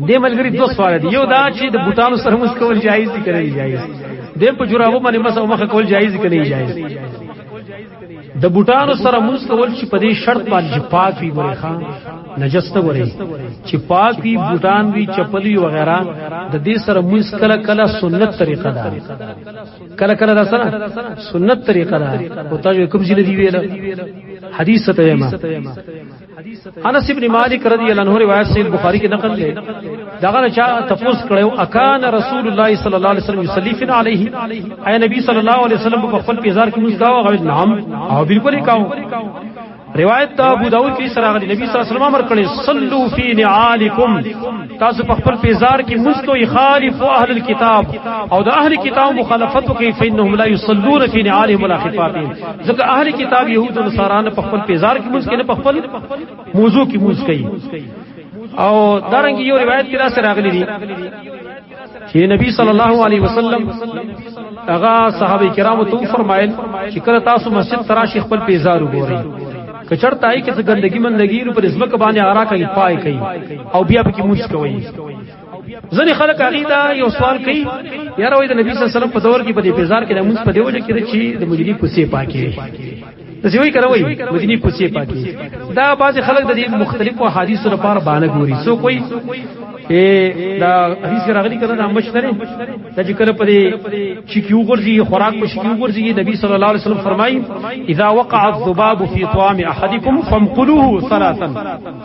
دې ملګری دوه سوال دي یو دا چې د بوتانو سره مس کول جایز دي کنه جایز دې په جرابو باندې مس او مخ کول جایز دي کنه جایز د بوتانو سره مس کول چې په دې شرط باندې پاک وي ګورې خان نجس ته وري چې پاک وي بوتان وي چپلی وغیرہ د دې سره مس کله کله سنت طریقه ده کله کله دا سره سنت طریقه ده او تاسو کوم ځای دی ویل حدیث ته ما انس ابن مالک رضی الله عنه روایت صحیح بخاری کې نقل ده داغه چا تفوس کړو اکان رسول الله صلی الله علیه وسلم یصلی فی علیه اے نبی صلی الله علیه وسلم په خپل پیزار کې موږ دا غوښ نام او بالکل یې کاو روایت ابو داؤد کی سراغلی نبی صلی الله علیه وسلم امر کړي صلوا فی نعالکم تاسو په خپل پیزار کې مستو خالف اهل الكتاب او د اهل کتاب مخالفت کوي فإنهم لا يصلون فی نعالهم ولا خفافهم ځکه اهل کتاب يهود او نصارا په خپل پیزار کې مست نه په خپل موضوع کې مست کوي او دارنګ یو روایت کې را سراغلی دي چې نبی صلی الله علیه وسلم هغه صحابه کرامو ته فرمایل چې کله تاسو مسجد تراشی خپل پیزار وګورئ کچرتای کې ګندګي مندګي پر اسمک باندې آرا کوي پای کوي او بیا به کې موږ کوي ځنې خلک عقیده یو سوال کوي یاره وای د نبی صلی الله علیه وسلم په دور کې په دې پیزار کې د موږ په دی وجه کې چې د مجلی پوسې پاکي د څه کوي مجلی پوسې پاکي دا بعض خلک د دې مختلفو احادیث لپاره باندې ګوري سو کوئی دا حدیث راغلی کړه د مشتره د ذکر په چې کیو ورځي خوراک په شکیو ورځي نبی صلی الله علیه وسلم فرمایي اذا وقع الذباب في طعام احدكم فانقلوه ثلاثا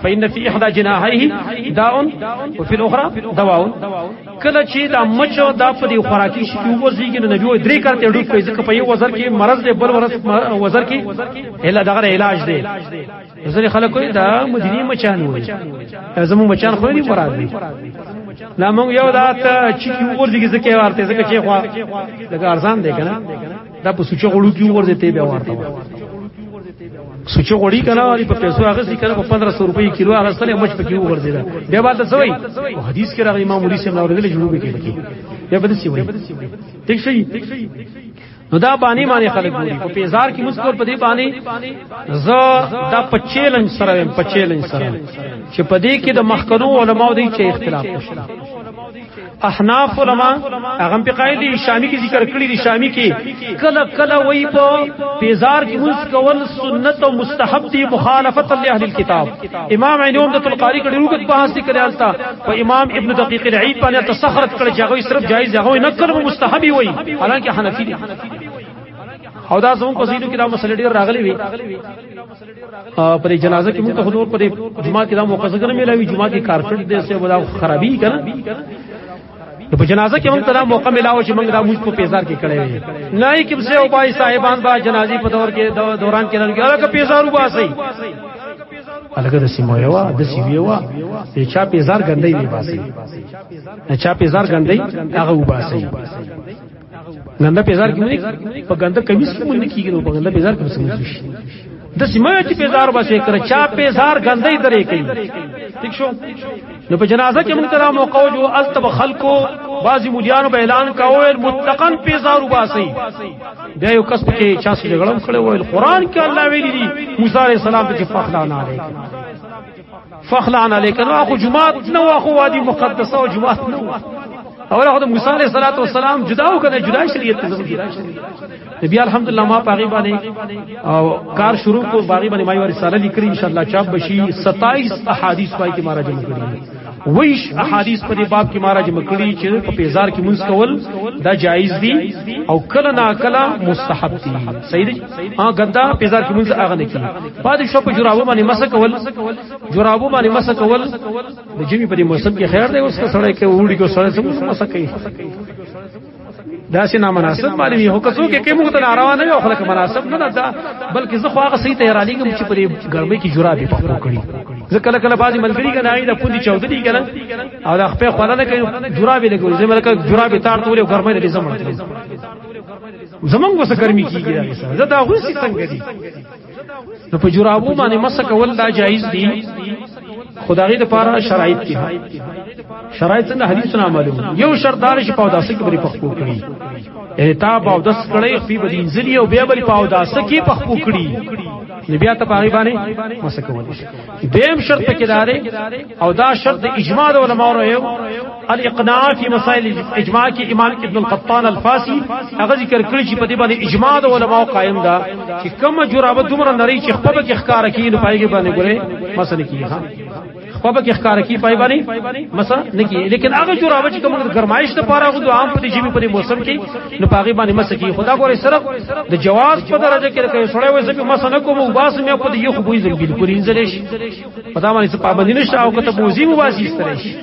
فان في احدى جناحيه داء وفي الاخرى دواء کله چې د مچو د په خوراکي شکیو ورځي کې نبی و درې کارته ډوب کوي ځکه په یو وزر کې مرض دی بل وزر کې الا دغه علاج دی ځکه خلک دا مدینه مچان وي زمو مچان خو نه مراد دي لا مونږ یو دا چې ورځي ځکه ورته ځکه چې خو لکه ارزان دی کنه دا په سوچو غړو کې ورته ته بیا ورته سوچو غړي کنه والی په پیسو هغه ځکه په 1500 روپۍ کیلو هغه سره مچ پکې ورځي دا بیا بعد څه وای حدیث کې راغلی امام مولوی صاحب اورېدل جوړو کې بیا بده سی وای ٹھیک شي نو دا باندې خلک ګوري په پیزار کې مسکو په دې باندې ز دا په چیلنج سره چې په دې کې د مخکنو علماو دی چې اختلاف وشو احناف علما هغه په قاعده شامی کې ذکر کړی دي شامی کې کله کله وای په پیزار کې مسکول سنت او مستحب دي مخالفت لاهل الكتاب امام عین عمدۃ القاری کړي وګت بحث کړي التا په امام ابن دقیق العید باندې تسخرت کړي چې هغه صرف جایز هغه نه کړو مستحبي وای حالانکه حنفی دي او دا زمون په زیدو کې دا مسله ډیر راغلي وي پر جنازه کې موږ حضور پر جمعه کې دا موقع څنګه ملوي جمعه کې کارپټ دې سه ودا خرابي کنه په جنازه کې موږ ته دا موقع ملاو چې موږ دا موږ په پیزار کې کړي وي نه کې څه او پای صاحبان با جنازي په دور کې دوران کې نه هغه پیزارو باسي الګا د سیمو یو د سیویوا چې چا پیزار ګندې نه باسي چا پیزار ګندې هغه وباسي ګنده پیزار کې نه په ګنده کمیس کې مونږ کېږي نو په ګنده پیزار کې څه شي د سیمه چې پیزار باسي کړ چا پیزار ګندې درې کوي ٹھیک شو نو په جنازه کې موږ ته موقع جو التب خلقو بعضی مليانو به اعلان کاوه متقن پیزار وباسي بیا یو کس کې چا څه جګړم کړي وای قرآن کې الله ویلي دي موسی عليه السلام ته فخلعنا علیک فخلعنا علیک نو اخو جمعات نو اخو وادي مقدسه او جمعات نو اوله خدای موسی علیہ الصلوۃ والسلام جداو کړه جدا شریعت ته زموږ نبی الحمدلله ما پاغي باندې او کار شروع کو باغی باندې مای رساله لیکري ان شاء الله چاپ بشي 27 احادیث پای کې مارا جمع کړی ویش احادیث په دې باب کې مارا جمع کړی چې په پیزار کې منځ کول دا جایز دي او کله نا کله مستحب دي صحیح دي ګندا پیزار کې منځ هغه نه کیږي بعد شو په جرابو باندې مسه کول جرابو باندې مسه کول د جمی په موسم کې خیر دی اوس سره کې وړي کو سره مسه کوي دا سي نامناسب باندې هو کڅو کې موږ ته ناروا نه یو خلک مناسب نه دا بلکې زه خو هغه صحیح تیاری کوم چې په ګرمۍ کې جرابې پخو کړی زه کله کله بعضی ملګری کنه اې د پوندي چودري کنه او د خپل خپل نه کوي جرابې لګوي زه ملک جرابې تار تورې ګرمۍ لري زمونږ وسه ګرمي کیږي زه دا غوسي څنګه دي نو په جرابو باندې مسه کول دا جایز دي خدای د پاره شرایط کې شرایط څنګه حدیث نه معلوم یو شرط دار چې په داسې کې بری پخپو کړی اعتاب او داس کړی په بدین ځلی او بیا بری په داسې کې پخپو کړی بیا ته پاغي باندې مسکول دیم شرط کې دارې او دا شرط د اجماع د علماء یو الاقناع فی مسائل اجماع کې امام ابن القطان الفاسی هغه ذکر کړی چې په دې باندې اجماع د علماء قائم ده چې کوم جرابه دومره نری چې خپل کې ښکار کوي نو پایږي باندې ګوره مسله کیږي ها خپل کې ښکار کوي پای باندې مسله نه کیږي لیکن هغه جرابه چې کوم گرمایش ته پاره غو عام په دې جمی په موسم کې نو پاغي باندې مسله کیږي خدا ګوره صرف د جواز په درجه کې کوي سړی وایي چې مسله کوم وباس مې په دې یو خو بوې بالکل انځلې پتا باندې څه پابندی نشته او کته موزي مو واسي ستري